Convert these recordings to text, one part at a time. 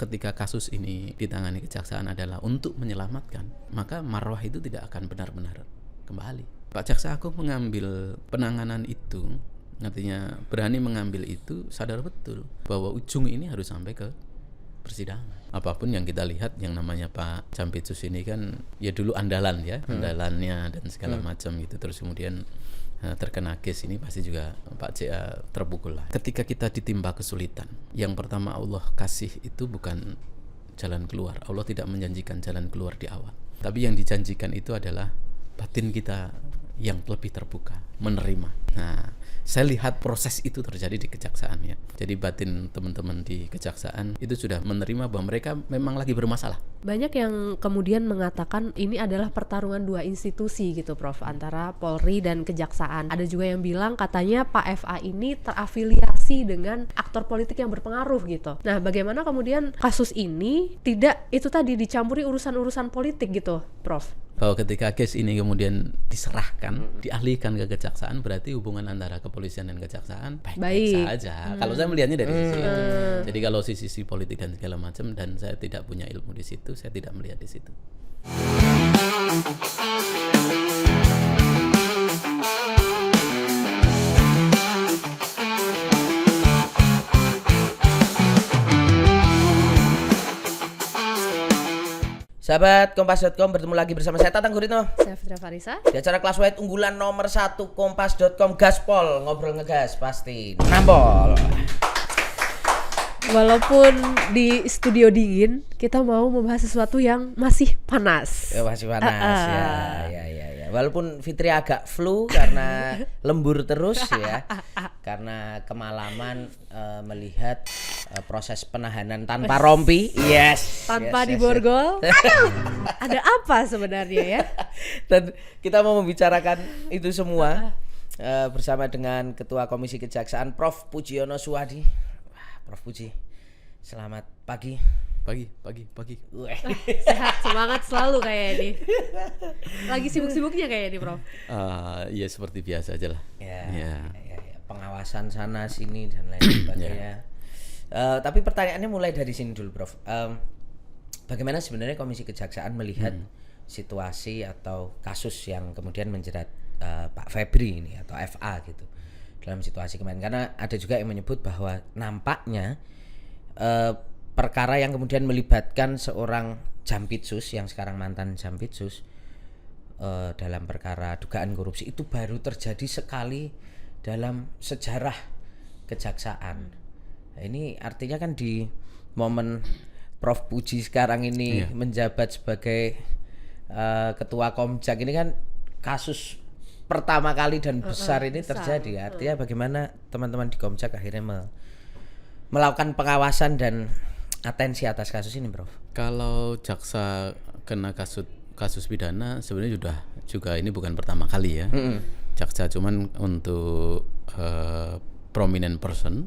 ketika kasus ini ditangani kejaksaan adalah untuk menyelamatkan, maka marwah itu tidak akan benar-benar kembali. Pak Jaksa Agung mengambil penanganan itu, artinya berani mengambil itu, sadar betul bahwa ujung ini harus sampai ke persidangan. Apapun yang kita lihat, yang namanya Pak Jampitsus ini kan ya dulu andalan ya, andalannya dan segala macam gitu. Terus kemudian terkena case ini pasti juga Pak JA terpukul lah. Ketika kita ditimpa kesulitan, yang pertama Allah kasih itu bukan jalan keluar. Allah tidak menjanjikan jalan keluar di awal, tapi yang dijanjikan itu adalah batin kita yang lebih terbuka, menerima. Nah, saya lihat proses itu terjadi di kejaksaan ya. Jadi batin teman-teman di kejaksaan itu sudah menerima bahwa mereka memang lagi bermasalah. Banyak yang kemudian mengatakan ini adalah pertarungan dua institusi gitu Prof, antara Polri dan kejaksaan. Ada juga yang bilang katanya Pak FA ini terafiliasi dengan aktor politik yang berpengaruh gitu. Nah, bagaimana kemudian kasus ini tidak itu tadi dicampuri urusan-urusan politik gitu Prof? Bahwa ketika case ini kemudian diserahkan, dialihkan ke kejaksaan, berarti hubungan antara kepolisian dan kejaksaan baik-baik saja. Kalau saya melihatnya dari sisi itu. Jadi kalau sisi politik dan segala macam, dan saya tidak punya ilmu di situ, saya tidak melihat di situ. Sahabat Kompas.com, bertemu lagi bersama saya Tatang Guritno. Saya Fitra Farisa. Di acara Classwide unggulan nomor 1 Kompas.com, Gaspol, ngobrol ngegas pasti nampol. Walaupun di studio dingin, kita mau membahas sesuatu yang masih panas. Ya, masih panas ya. Walaupun Fitri agak flu karena lembur terus ya, karena kemalaman melihat proses penahanan tanpa rompi. Tanpa diborgol. Ada apa sebenarnya ya? Dan kita mau membicarakan itu semua bersama dengan Ketua Komisi Kejaksaan Prof. Pujiono Suwadi. Prof. Puji, selamat pagi. Pagi. Sehat, semangat selalu kayak ini. Lagi sibuk-sibuknya kayak ini Prof. Ya seperti biasa aja lah. Ya. Pengawasan sana sini dan lain sebagainya. Tapi pertanyaannya mulai dari sini dulu Prof. Bagaimana sebenarnya Komisi Kejaksaan melihat situasi atau kasus yang kemudian menjerat Pak Febri ini atau FA gitu dalam situasi kemarin? Karena ada juga yang menyebut bahwa nampaknya perkara yang kemudian melibatkan seorang Jampitsus yang sekarang mantan Jampitsus dalam perkara dugaan korupsi itu baru terjadi sekali dalam sejarah kejaksaan. Nah, ini artinya kan di momen Prof. Puji sekarang ini menjabat sebagai Ketua Komjak, ini kan kasus pertama kali dan besar ini terjadi. Artinya bagaimana teman-teman di Komjak akhirnya melakukan pengawasan dan atensi atas kasus ini, Prof? Kalau jaksa kena kasus pidana sebenarnya juga ini bukan pertama kali ya. Jaksa cuman untuk prominent person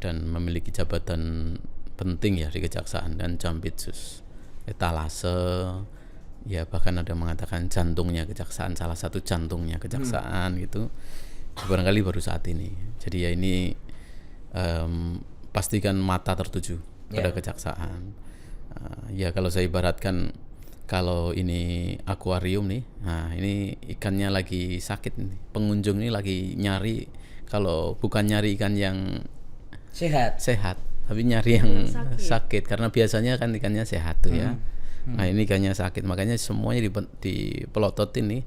dan memiliki jabatan penting ya di kejaksaan dan Jampitsus, etalase, ya bahkan ada mengatakan jantungnya kejaksaan, salah satu jantungnya kejaksaan gitu. Barangkali baru saat ini. Jadi ya ini pastikan mata tertuju pada kejaksaan. Ya kalau saya ibaratkan, kalau ini akuarium nih, nah ini ikannya lagi sakit nih. Pengunjung ini lagi nyari, kalau bukan nyari ikan yang sehat, tapi nyari yang sakit. Karena biasanya kan ikannya sehat tuh ya. Nah ini ikannya sakit, makanya semuanya dipelototin nih,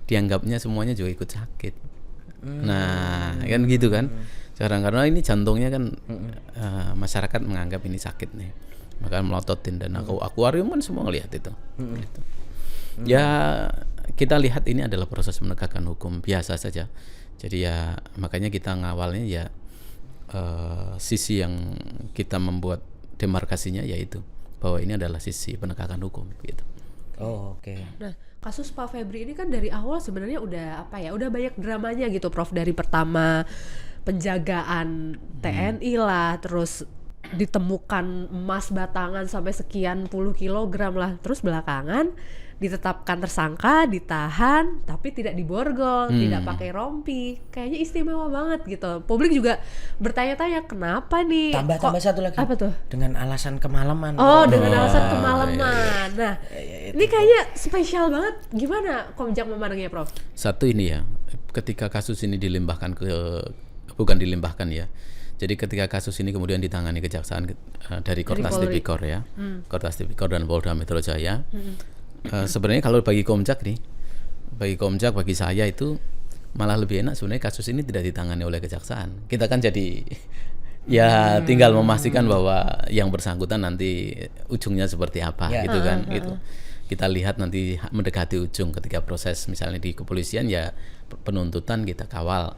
dianggapnya semuanya juga ikut sakit. Nah kan gitu kan sekarang, karena ini jantungnya kan masyarakat menganggap ini sakit nih, maka melototin. Dan akuarium kan semua ngelihat itu gitu. Ya kita lihat ini adalah proses penegakan hukum biasa saja. Jadi ya makanya kita ngawalnya ya sisi yang kita membuat demarkasinya yaitu bahwa ini adalah sisi penegakan hukum gitu. Oke. Nah, kasus Pak Febri ini kan dari awal sebenarnya udah banyak dramanya gitu Prof. Dari pertama penjagaan TNI lah, terus ditemukan emas batangan sampai sekian puluh kilogram lah, terus belakangan ditetapkan tersangka, ditahan, tapi tidak diborgol, tidak pakai rompi. Kayaknya istimewa banget gitu. Publik juga bertanya-tanya kenapa nih? Tambah satu lagi. Apa tuh? Dengan alasan kemalaman. Oh, dengan alasan kemalaman. Nah, ini kayaknya spesial banget. Gimana Komjak memandangnya, Prof? Satu ini ya, ketika kasus ini bukan dilimpahkan ya. Jadi ketika kasus ini kemudian ditangani kejaksaan dari Kortas Tipikor ya, Kortas Tipikor dan Polda Metro Jaya. Sebenarnya kalau bagi Komjak, bagi saya itu malah lebih enak sebenarnya kasus ini tidak ditangani oleh kejaksaan. Kita kan jadi ya tinggal memastikan bahwa yang bersangkutan nanti ujungnya seperti apa gitu kan gitu. Kita lihat nanti mendekati ujung ketika proses misalnya di kepolisian ya penuntutan kita kawal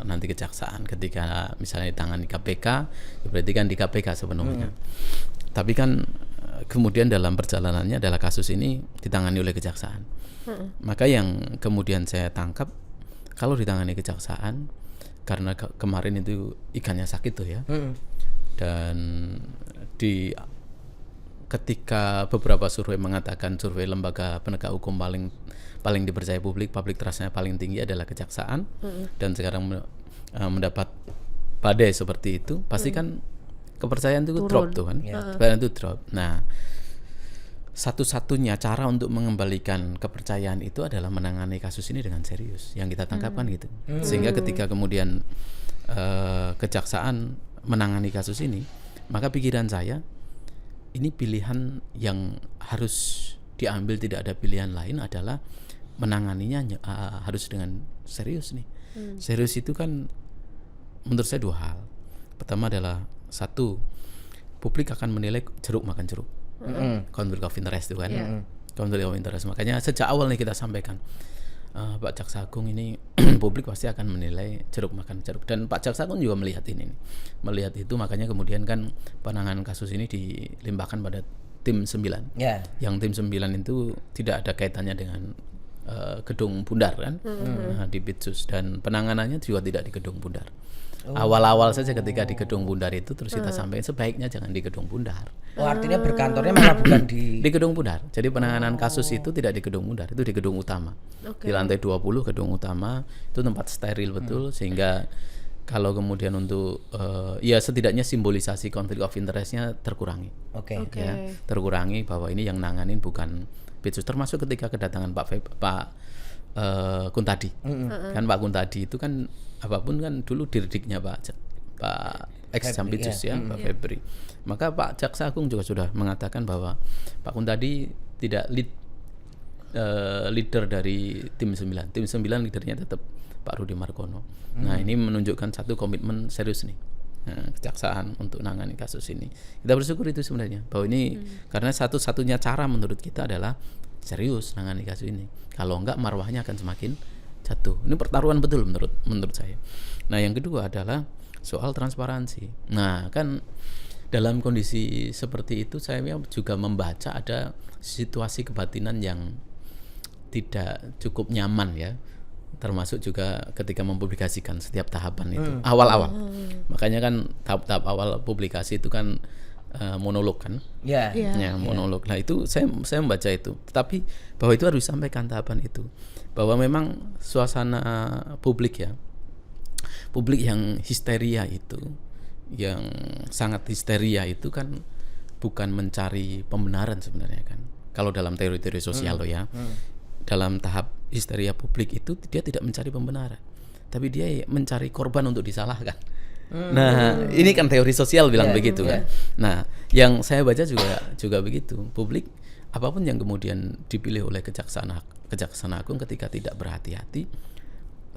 nanti kejaksaan, ketika misalnya ditangani KPK ya berarti kan di KPK sepenuhnya. Tapi kan kemudian dalam perjalanannya adalah kasus ini ditangani oleh kejaksaan. Maka yang kemudian saya tangkap kalau ditangani kejaksaan karena kemarin itu ikannya sakit tuh ya. Dan ketika beberapa survei mengatakan, survei lembaga penegak hukum paling dipercaya publik trustnya paling tinggi adalah kejaksaan, dan sekarang mendapat badai seperti itu, pasti kan kepercayaan itu drop tuh kan, kepercayaan itu drop. Nah, satu-satunya cara untuk mengembalikan kepercayaan itu adalah menangani kasus ini dengan serius, yang kita tangkap kan gitu. Sehingga ketika kemudian kejaksaan menangani kasus ini, maka pikiran saya ini pilihan yang harus diambil, tidak ada pilihan lain adalah menanganinya harus dengan serius nih. Serius itu kan menurut saya dua hal. Pertama adalah satu, publik akan menilai jeruk makan jeruk, conflict of interest itu kan, conflict of interest. Makanya sejak awal nih kita sampaikan, Pak Jaksa Agung ini publik pasti akan menilai jeruk makan jeruk, dan Pak Jaksa Agung juga melihat melihat itu, makanya kemudian kan penanganan kasus ini dilimpahkan pada tim 9. Yang tim 9 itu tidak ada kaitannya dengan gedung Bundar kan, di Bitsus, dan penanganannya juga tidak di gedung Bundar. Awal-awal saja ketika di gedung Bundar itu terus kita sampaikan sebaiknya jangan di gedung Bundar. Oh, artinya berkantornya malah bukan di gedung Bundar. Jadi penanganan kasus itu tidak di gedung Bundar, itu di gedung utama. Di lantai 20 gedung utama, itu tempat steril betul, sehingga kalau kemudian untuk ya setidaknya simbolisasi conflict of interest-nya terkurangi. Ya, terkurangi bahwa ini yang nanganin bukan Bitsus, termasuk ketika kedatangan Pak Kuntadi. Kan Pak Kuntadi itu kan apapun kan dulu dirdiknya Pak ex-Jampitsus ya, Pak Febri. Maka Pak Jaksa Agung juga sudah mengatakan bahwa Pak Kuntadi tidak leader dari tim 9. Tim 9 leadernya tetap Pak Rudi Margono. Nah, ini menunjukkan satu komitmen serius nih kejaksaan untuk menangani kasus ini. Kita bersyukur itu sebenarnya, bahwa ini karena satu-satunya cara menurut kita adalah serius menangani kasus ini. Kalau enggak marwahnya akan semakin jatuh. Ini pertaruhan betul menurut saya. Nah, yang kedua adalah soal transparansi. Nah, kan dalam kondisi seperti itu saya juga membaca ada situasi kebatinan yang tidak cukup nyaman ya. Termasuk juga ketika mempublikasikan setiap tahapan itu awal-awal. Makanya kan tahap-tahap awal publikasi itu kan monolog kan, monolog. Nah itu saya membaca itu, tapi bahwa itu harus disampaikan tahapan itu, bahwa memang suasana publik yang histeria itu, yang sangat histeria itu kan bukan mencari pembenaran sebenarnya kan. Kalau dalam teori-teori sosial dalam tahap histeria publik itu dia tidak mencari pembenaran, tapi dia mencari korban untuk disalahkan. Nah, ini kan teori sosial bilang begitu kan. Nah, yang saya baca juga begitu. Publik apapun yang kemudian dipilih oleh Kejaksaan Agung ketika tidak berhati-hati,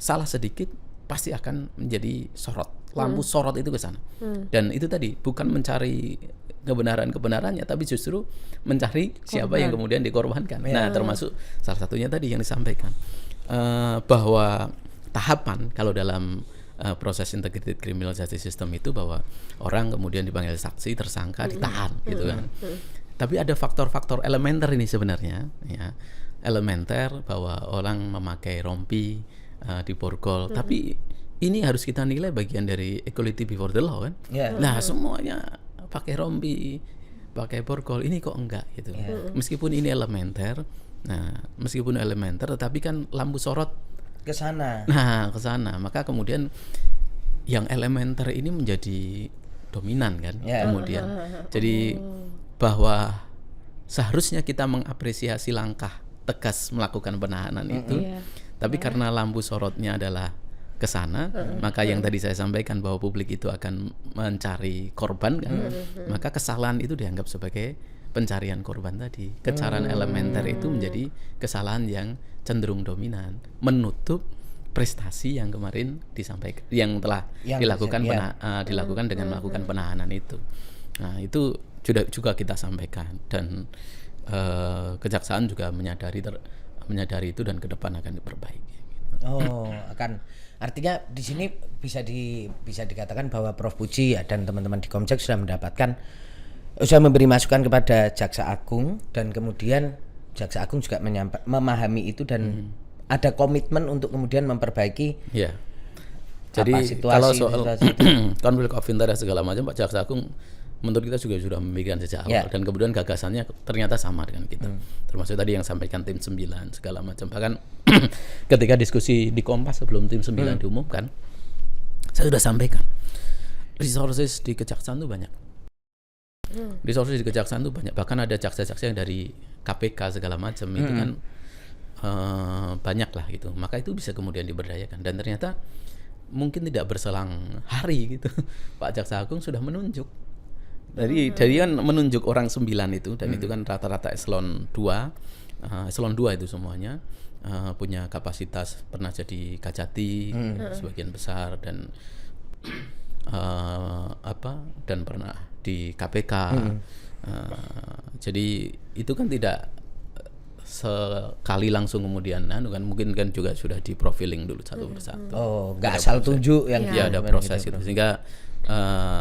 salah sedikit pasti akan menjadi sorot. Lampu sorot itu ke sana. Dan itu tadi bukan mencari kebenarannya, tapi justru mencari siapa yang kemudian dikorbankan. Nah, termasuk salah satunya tadi yang disampaikan bahwa tahapan kalau dalam proses integrated criminal justice system itu bahwa orang kemudian dipanggil saksi, tersangka, ditahan gitu kan. Tapi ada faktor-faktor elementer ini sebenarnya ya. Elementer bahwa orang memakai rompi diborgol, tapi ini harus kita nilai bagian dari equality before the law kan. Nah, semuanya pakai rompi, pakai borgol, ini kok enggak gitu. Meskipun ini elementer, tetapi kan lampu sorot ke sana. Nah, ke sana. Maka kemudian yang elementer ini menjadi dominan kan. Kemudian. Jadi bahwa seharusnya kita mengapresiasi langkah tegas melakukan penahanan itu. Tapi karena lampu sorotnya adalah ke sana, maka yang tadi saya sampaikan bahwa publik itu akan mencari korban kan. Maka kesalahan itu dianggap sebagai pencarian korban tadi. Kesalahan elementer itu menjadi kesalahan yang cenderung dominan, menutup prestasi yang kemarin disampaikan, yang telah dilakukan dengan melakukan penahanan itu. Nah, itu juga kita sampaikan, dan kejaksaan juga menyadari itu, dan ke depan akan diperbaiki. Artinya di sini bisa dikatakan bahwa Prof Puji dan teman-teman di Komjak sudah memberi masukan kepada Jaksa Agung, dan kemudian Jaksa Agung juga memahami itu dan ada komitmen untuk kemudian memperbaiki. Jadi kalau soal konflik of interest segala macam, Pak Jaksa Agung menurut kita juga sudah memikirkan sejak awal, dan kemudian gagasannya ternyata sama dengan kita. Termasuk tadi yang sampaikan tim 9 segala macam. Bahkan ketika diskusi di Kompas sebelum tim 9 diumumkan, saya sudah sampaikan resources di kejaksaan itu banyak. Resources di kejaksaan itu banyak. Bahkan ada jaksa-jaksa yang dari KPK segala macam itu kan banyak lah gitu. Maka itu bisa kemudian diberdayakan, dan ternyata mungkin tidak berselang hari gitu Pak Jaksa Agung sudah menunjuk. Dari kan menunjuk orang 9 itu, dan itu kan rata-rata eselon 2 itu semuanya punya kapasitas pernah jadi Kajati sebagian besar, dan dan pernah di KPK. Jadi itu kan tidak sekali langsung kemudian kan mungkin kan juga sudah di profiling dulu satu persatu. Nggak asal tunjuk yang ada proses itu, sehingga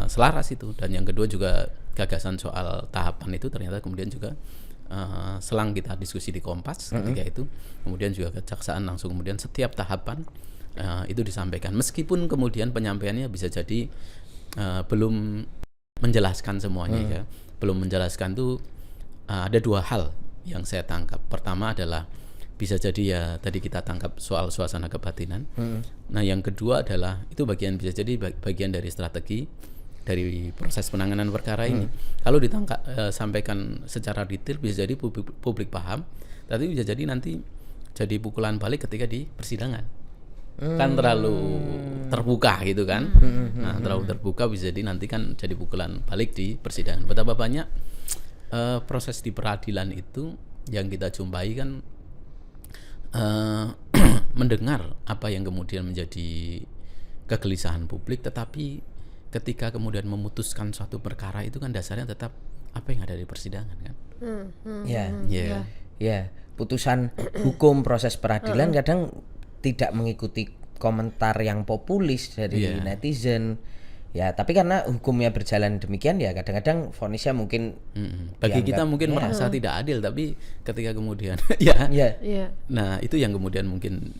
selaras itu. Dan yang kedua juga gagasan soal tahapan itu ternyata kemudian juga selang kita diskusi di Kompas ketika itu, kemudian juga kejaksaan langsung kemudian setiap tahapan itu disampaikan, meskipun kemudian penyampaiannya bisa jadi belum menjelaskan semuanya ya. Belum menjelaskan tuh ada dua hal yang saya tangkap. Pertama adalah bisa jadi ya tadi kita tangkap soal suasana kebatinan. Nah, yang kedua adalah itu bisa jadi bagian dari strategi dari proses penanganan perkara ini. Kalau sampaikan secara detail bisa jadi publik paham, tapi bisa jadi nanti jadi pukulan balik ketika di persidangan. Kan terlalu terbuka gitu kan. Nah, terlalu terbuka bisa jadi nanti kan jadi pukulan balik di persidangan. Betapa banyak proses di peradilan itu yang kita jumpai kan mendengar apa yang kemudian menjadi kegelisahan publik, tetapi ketika kemudian memutuskan suatu perkara itu kan dasarnya tetap apa yang ada di persidangan kan. Putusan hukum proses peradilan kadang tidak mengikuti komentar yang populis dari netizen. Ya, tapi karena hukumnya berjalan demikian ya kadang-kadang vonisnya mungkin bagi kita mungkin merasa tidak adil, tapi ketika kemudian nah itu yang kemudian mungkin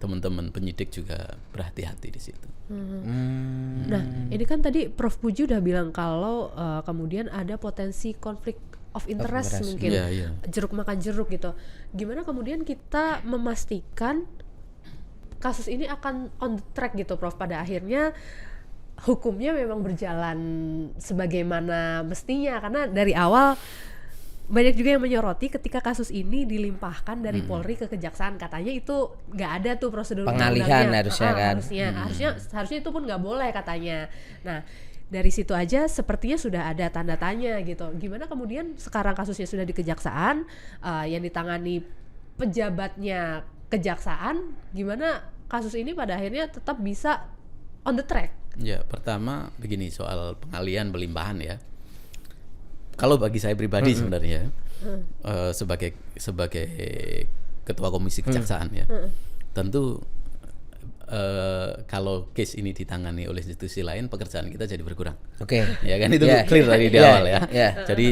teman-teman penyidik juga berhati-hati di situ. Nah, ini kan tadi Prof Puji udah bilang kalau kemudian ada potensi konflik of interest mungkin jeruk makan jeruk gitu. Gimana kemudian kita memastikan kasus ini akan on the track gitu, Prof, pada akhirnya hukumnya memang berjalan sebagaimana mestinya, karena dari awal banyak juga yang menyoroti ketika kasus ini dilimpahkan dari Polri ke Kejaksaan, katanya itu nggak ada tuh prosedur pengalihan harusnya kan. Harusnya itu pun nggak boleh katanya. Nah, dari situ aja sepertinya sudah ada tanda tanya gitu. Gimana kemudian sekarang kasusnya sudah di Kejaksaan, yang ditangani pejabatnya Kejaksaan, gimana kasus ini pada akhirnya tetap bisa on the track? Ya, pertama begini soal pengalihan pelimpahan ya. Kalau bagi saya pribadi sebenarnya sebagai ketua komisi kejaksaan ya, tentu kalau case ini ditangani oleh institusi lain, pekerjaan kita jadi berkurang. Ya kan itu clear tadi di awal ya. Jadi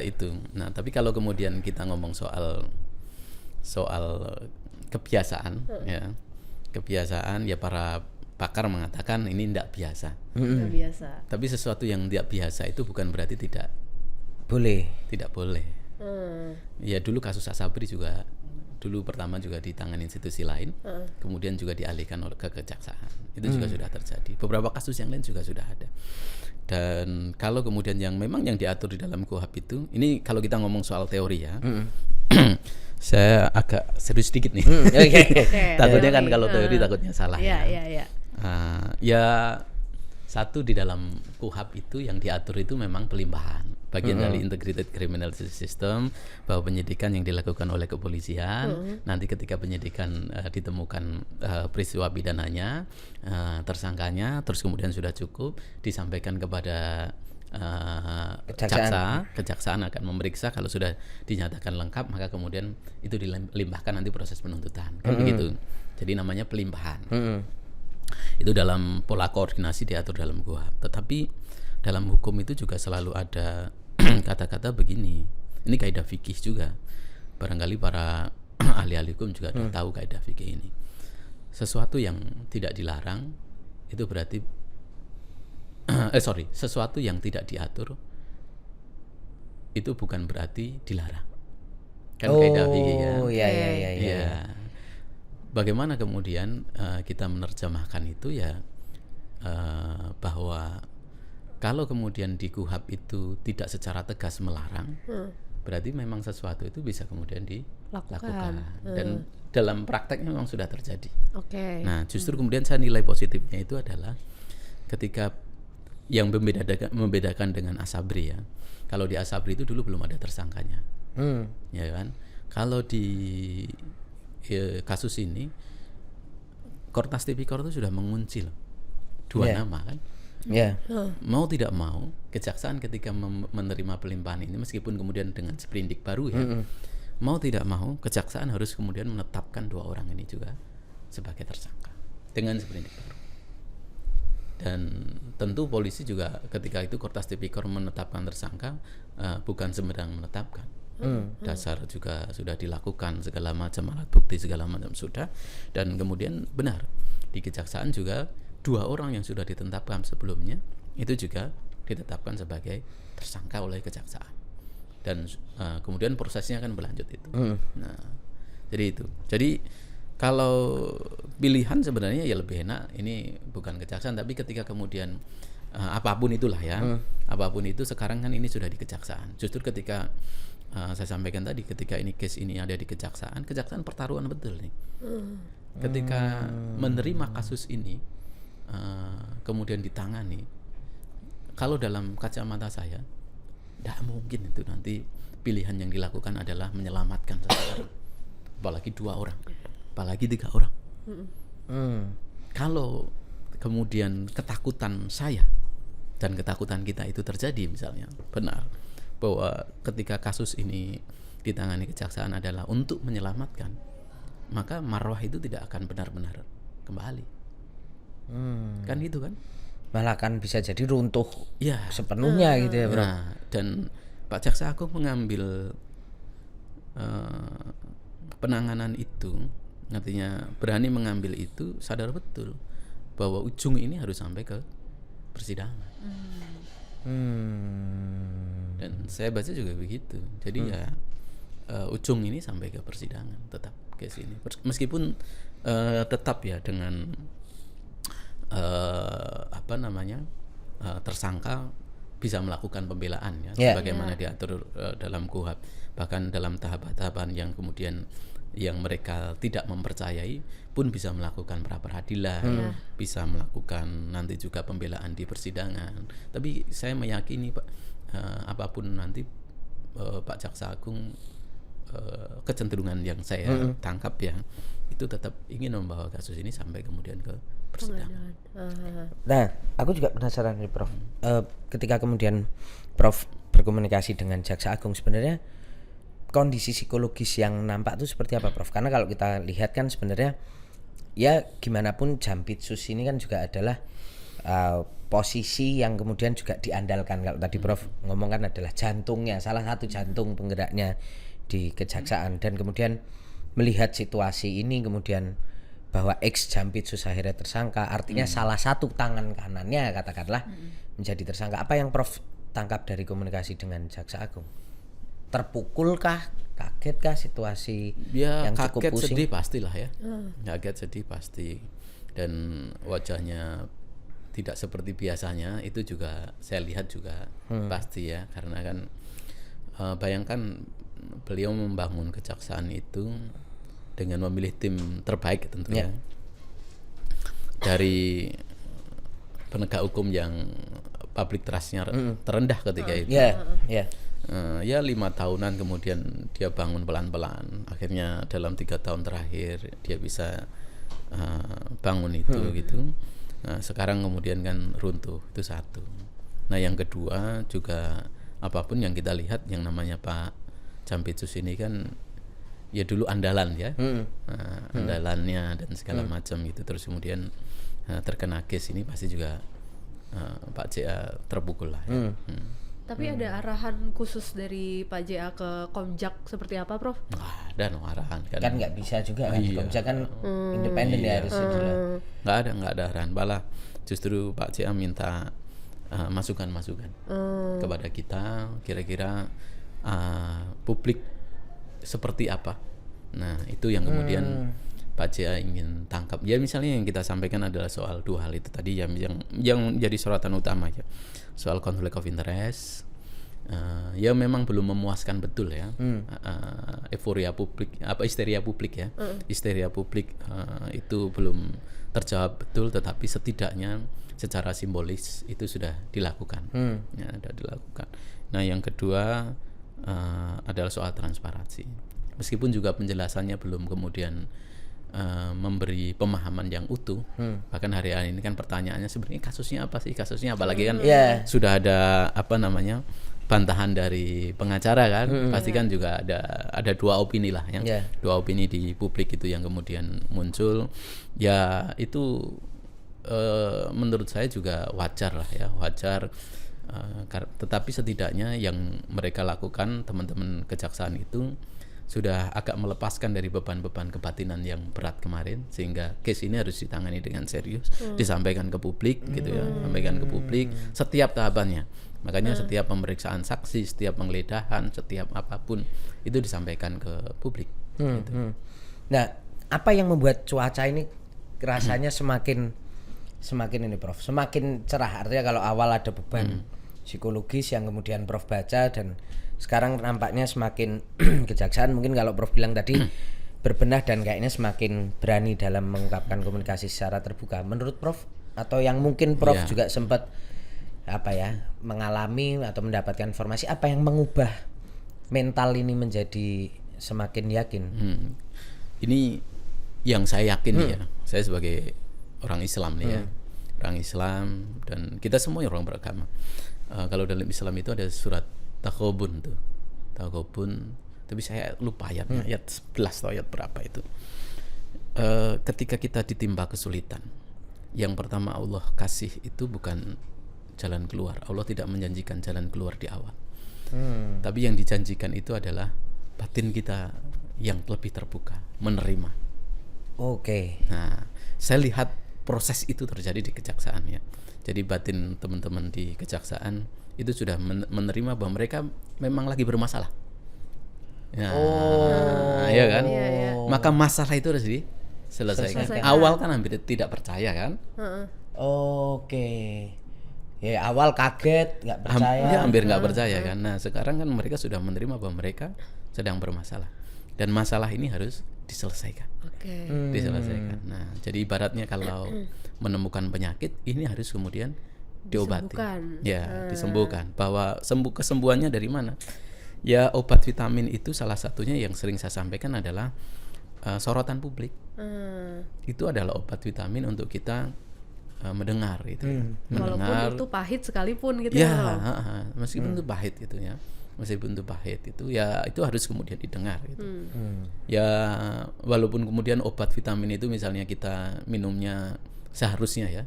itu. Nah, tapi kalau kemudian kita ngomong soal kebiasaan ya para pakar mengatakan ini tidak biasa. Nggak biasa. Tapi sesuatu yang tidak biasa itu bukan berarti tidak Boleh. boleh. Ya dulu kasus Asabri juga dulu pertama juga di tangan institusi lain, kemudian juga dialihkan ke kejaksaan. Itu juga sudah terjadi. Beberapa kasus yang lain juga sudah ada. Dan kalau kemudian yang memang yang diatur di dalam KUHP itu, ini kalau kita ngomong soal teori ya, saya agak serius sedikit nih. Takutnya kan kalau teori takutnya salah. Iya. Ya satu di dalam KUHP itu yang diatur itu memang pelimpahan, bagian dari integrated criminal justice system, bahwa penyidikan yang dilakukan oleh kepolisian nanti ketika penyidikan ditemukan peristiwa pidananya, tersangkanya, terus kemudian sudah cukup disampaikan kepada kejaksaan akan memeriksa, kalau sudah dinyatakan lengkap maka kemudian itu dilimpahkan nanti proses penuntutan kan begitu. Jadi namanya pelimpahan. Itu dalam pola koordinasi diatur dalam KUHP. Tetapi dalam hukum itu juga selalu ada kata-kata begini. Ini kaidah fikih juga. Barangkali para ahli-ahli hukum juga tahu kaidah fikih ini. Sesuatu yang tidak dilarang itu berarti sesuatu yang tidak diatur itu bukan berarti dilarang. Kan kaidah fikih ya. Iya. Bagaimana kemudian kita menerjemahkan itu ya, bahwa kalau kemudian di KUHP itu tidak secara tegas melarang, berarti memang sesuatu itu bisa kemudian dilakukan. Dan dalam prakteknya memang sudah terjadi. Nah, justru kemudian saya nilai positifnya itu adalah ketika yang membedakan dengan Asabri ya. Kalau di Asabri itu dulu belum ada tersangkanya, ya kan? Kalau di kasus ini Kortas Tipikor itu sudah mengunci dua nama kan. Mau tidak mau kejaksaan ketika menerima pelimpahan ini, meskipun kemudian dengan sprindik baru ya, mau tidak mau kejaksaan harus kemudian menetapkan dua orang ini juga sebagai tersangka dengan sprindik baru. Dan tentu polisi juga ketika itu Kortas Tipikor menetapkan tersangka, bukan sembarang menetapkan. Dasar juga sudah dilakukan, segala macam alat bukti segala macam sudah, dan kemudian benar di kejaksaan juga dua orang yang sudah ditetapkan sebelumnya itu juga ditetapkan sebagai tersangka oleh kejaksaan, dan kemudian prosesnya akan berlanjut itu. Nah, jadi itu. Jadi kalau pilihan sebenarnya ya lebih enak ini bukan kejaksaan, tapi ketika kemudian apapun itulah ya, apapun itu sekarang kan ini sudah di kejaksaan. Justru ketika saya sampaikan tadi, ketika ini case ini ada di kejaksaan pertaruhan betul nih. Ketika menerima kasus ini kemudian ditangani, kalau dalam kacamata saya tidak mungkin itu nanti pilihan yang dilakukan adalah menyelamatkan seseorang, apalagi 2 orang, apalagi 3 orang. Kalau kemudian ketakutan saya dan ketakutan kita itu terjadi, misalnya benar bahwa ketika kasus ini ditangani kejaksaan adalah untuk menyelamatkan, maka marwah itu tidak akan benar-benar kembali. Kan gitu kan? Malah kan bisa jadi runtuh ya sepenuhnya gitu ya, Bro. Nah, dan Pak Jaksa Agung mengambil penanganan itu, artinya berani mengambil itu, sadar betul bahwa ujung ini harus sampai ke persidangan. Dan saya baca juga begitu. Jadi ya ujung ini sampai ke persidangan tetap ke sini. Meskipun tetap ya dengan tersangka bisa melakukan pembelaan ya, sebagaimana diatur dalam KUHP. Bahkan dalam tahapan-tahapan yang kemudian yang mereka tidak mempercayai pun bisa melakukan pra-peradilan, bisa melakukan nanti juga pembelaan di persidangan. Tapi saya meyakini Pak, apapun nanti Pak Jaksa Agung, kecenderungan yang saya tangkap ya, itu tetap ingin membawa kasus ini sampai kemudian ke persidangan. Nah, aku juga penasaran nih, Prof. Ketika kemudian Prof berkomunikasi dengan Jaksa Agung, sebenarnya kondisi psikologis yang nampak itu seperti apa, Prof? Karena kalau kita lihat kan sebenarnya ya gimana pun Jampitsus ini kan juga adalah posisi yang kemudian juga diandalkan. Kalau tadi Prof ngomong kan adalah jantungnya, salah satu jantung penggeraknya di kejaksaan. Dan kemudian melihat situasi ini kemudian bahwa X Jampitsus akhirnya tersangka, artinya salah satu tangan kanannya katakanlah menjadi tersangka. Apa yang Prof tangkap dari komunikasi dengan Jaksa Agung? Terpukulkah, kagetkah situasi Ya yang cukup kaget, pusing? sedih pastilah ya. Kaget, sedih pasti. Dan wajahnya tidak seperti biasanya itu juga saya lihat juga pasti ya, karena kan bayangkan beliau membangun kejaksaan itu dengan memilih tim terbaik tentunya dari penegak hukum yang public trust-nya terendah ketika itu. Ya 5 tahunan kemudian dia bangun pelan-pelan, akhirnya dalam 3 tahun terakhir dia bisa bangun itu gitu. Nah sekarang kemudian kan runtuh, itu satu. Nah yang kedua juga apapun yang kita lihat yang namanya Pak Jampitsus ini kan ya dulu andalan ya, andalannya dan segala macam gitu. Terus kemudian terkena case ini pasti juga Pak JA terpukul lah ya. Tapi ada arahan khusus dari Pak JA ke Komjak seperti apa, Prof? Ada no arahan Kan nggak bisa juga kan, Komjak kan independen ya harusnya. Nggak ada arahan, malah justru Pak JA minta masukan-masukan kepada kita, kira-kira publik seperti apa. Nah itu yang kemudian Pak JA ingin tangkap. Ya misalnya yang kita sampaikan adalah soal 2 hal itu tadi yang jadi sorotan utama ya, soal conflict of interest. Ya memang belum memuaskan betul ya, euforia publik, histeria publik ya, histeria publik itu belum terjawab betul, tetapi setidaknya secara simbolis itu sudah dilakukan, ya, sudah dilakukan. Nah yang kedua adalah soal transparansi, meskipun juga penjelasannya belum kemudian memberi pemahaman yang utuh. Bahkan hari ini kan pertanyaannya sebenarnya kasusnya apa sih, kasusnya apalagi kan sudah ada bantahan dari pengacara kan, pasti kan juga ada 2 opini lah yang 2 opini di publik itu yang kemudian muncul. Ya itu menurut saya juga wajar lah ya, wajar. Tetapi setidaknya yang mereka lakukan teman-teman kejaksaan itu sudah agak melepaskan dari beban-beban kebatinan yang berat kemarin, sehingga case ini harus ditangani dengan serius, disampaikan ke publik gitu ya, sampaikan ke publik setiap tahapannya. Makanya setiap pemeriksaan saksi, setiap penggeledahan, setiap apapun itu disampaikan ke publik. Gitu. Nah, apa yang membuat cuaca ini rasanya semakin ini Prof, semakin cerah? Artinya kalau awal ada beban psikologis yang kemudian Prof baca, dan sekarang nampaknya semakin kejaksaan mungkin kalau Prof bilang tadi berbenah dan kayaknya semakin berani dalam mengungkapkan komunikasi secara terbuka. Menurut Prof, atau yang mungkin Prof juga sempat mengalami atau mendapatkan informasi, apa yang mengubah mental ini menjadi semakin yakin? Ini yang saya yakin ya, saya sebagai orang Islam nih ya, orang Islam dan kita semua orang beragama. Kalau dalam Islam itu ada surat Taghabun tuh, Taghabun, tapi saya lupa ayatnya, ayat 11 atau ayat berapa itu. Ketika kita ditimpa kesulitan, yang pertama Allah kasih itu bukan jalan keluar. Allah tidak menjanjikan jalan keluar di awal, tapi yang dijanjikan itu adalah batin kita yang lebih terbuka, menerima. Nah, saya lihat proses itu terjadi di kejaksaan ya. Jadi batin teman-teman di kejaksaan itu sudah menerima bahwa mereka memang lagi bermasalah. Ya, ya kan? Maka masalah itu harus diselesaikan. Awal kan hampir tidak percaya kan? Ya awal kaget, nggak percaya. Hampir nggak percaya kan. Nah sekarang kan mereka sudah menerima bahwa mereka sedang bermasalah dan masalah ini harus diselesaikan. Diselesaikan. Nah jadi ibaratnya kalau menemukan penyakit ini harus kemudian diobati, disembuhkan. Bahwa kesembuhannya dari mana? Ya obat vitamin itu salah satunya yang sering saya sampaikan adalah sorotan publik. Itu adalah obat vitamin untuk kita mendengar gitu. Walaupun itu pahit sekalipun gitu ya. Meskipun itu pahit gitu ya. Meskipun itu pahit itu ya itu harus kemudian didengar gitu. Ya walaupun kemudian obat vitamin itu misalnya kita minumnya seharusnya ya,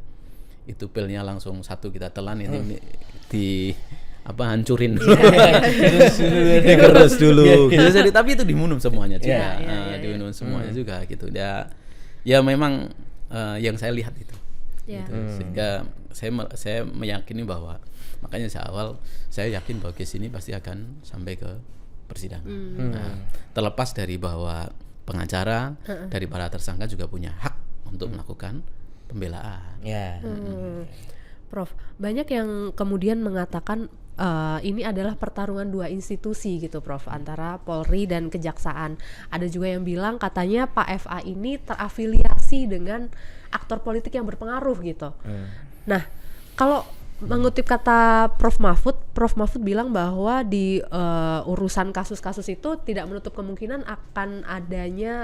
itu pilnya langsung satu kita telan ini hancurin digerus dulu gitu. Tapi itu diminum semuanya juga, diminum semuanya juga gitu ya. Ya memang yang saya lihat itu. Ya. Gitu. Sehingga saya meyakini bahwa makanya awal saya yakin bahwa case ini pasti akan sampai ke persidangan. Nah, terlepas dari bahwa pengacara dari para tersangka juga punya hak untuk melakukan pembelaan. Ya. Prof, banyak yang kemudian mengatakan ini adalah pertarungan dua institusi gitu Prof, antara Polri dan Kejaksaan. Ada juga yang bilang katanya Pak FA ini terafiliasi dengan aktor politik yang berpengaruh gitu. Nah, kalau mengutip kata Prof Mahfud bilang bahwa di urusan kasus-kasus itu tidak menutup kemungkinan akan adanya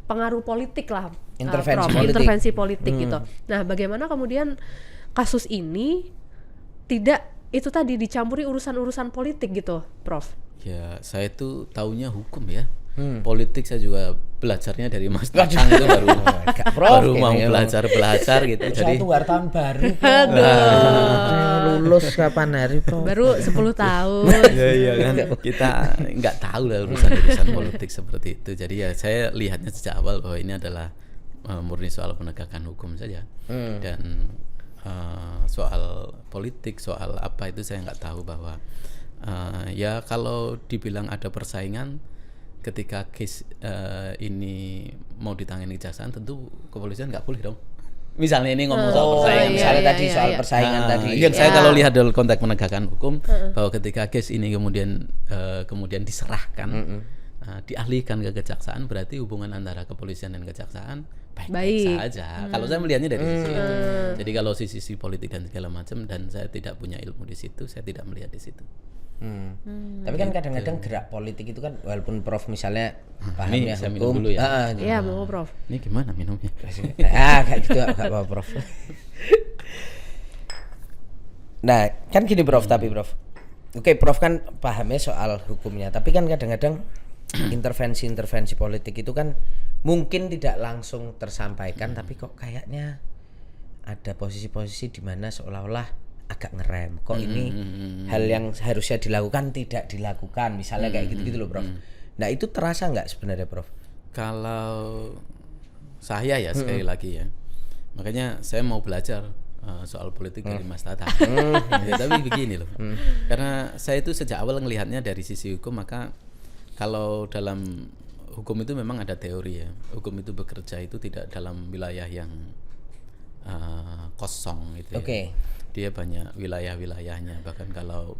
pengaruh politik lah, intervensi politik gitu. Nah, bagaimana kemudian kasus ini tidak itu tadi dicampuri urusan-urusan politik gitu, Prof? Ya, saya tuh taunya hukum ya. Politik saya juga belajarnya dari Mas Tatang itu baru mau belajar gitu. Jadi satu wartawan baru. Lulus kapan hari, Prof? Baru 10 tahun. Iya kan. Kita nggak tahu lah urusan politik seperti itu. Jadi ya saya lihatnya sejak awal bahwa ini adalah murni soal penegakan hukum saja. Dan soal politik, soal apa itu saya nggak tahu bahwa ya kalau dibilang ada persaingan ketika case ini mau ditangani kejaksaan, tentu kepolisian nggak boleh dong. Misalnya ini ngomong soal persaingan, misalnya tadi soal persaingan tadi. Yang saya kalau lihat dalam konteks penegakan hukum bahwa ketika case ini kemudian diserahkan, dialihkan ke kejaksaan, berarti hubungan antara kepolisian dan kejaksaan baik saja. Kalau saya melihatnya dari sisi itu. Jadi kalau sisi politik dan segala macam, dan saya tidak punya ilmu di situ, saya tidak melihat di situ. Tapi kan kadang-kadang gerak politik itu kan, walaupun Prof misalnya pahamnya saya hukum, minum dulu ya. Iya, mau Prof. Ini gimana minumnya? Kayak gitu gak apa Prof. Nah, kan gini Prof, tapi Prof. Oke, Prof kan pahamnya soal hukumnya, tapi kan kadang-kadang intervensi politik itu kan mungkin tidak langsung tersampaikan, tapi kok kayaknya ada posisi-posisi di mana seolah-olah agak ngerem. Kok ini hal yang harusnya dilakukan tidak dilakukan, misalnya kayak gitu-gitu loh Prof. Nah, itu terasa nggak sebenarnya Prof? Kalau saya ya sekali lagi ya, makanya saya mau belajar soal politik dari Mas Tatang. Ya, tapi begini loh, karena saya itu sejak awal ngelihatnya dari sisi hukum, maka kalau dalam hukum itu memang ada teori ya, hukum itu bekerja itu tidak dalam wilayah yang kosong gitu ya. Dia banyak wilayah-wilayahnya, bahkan kalau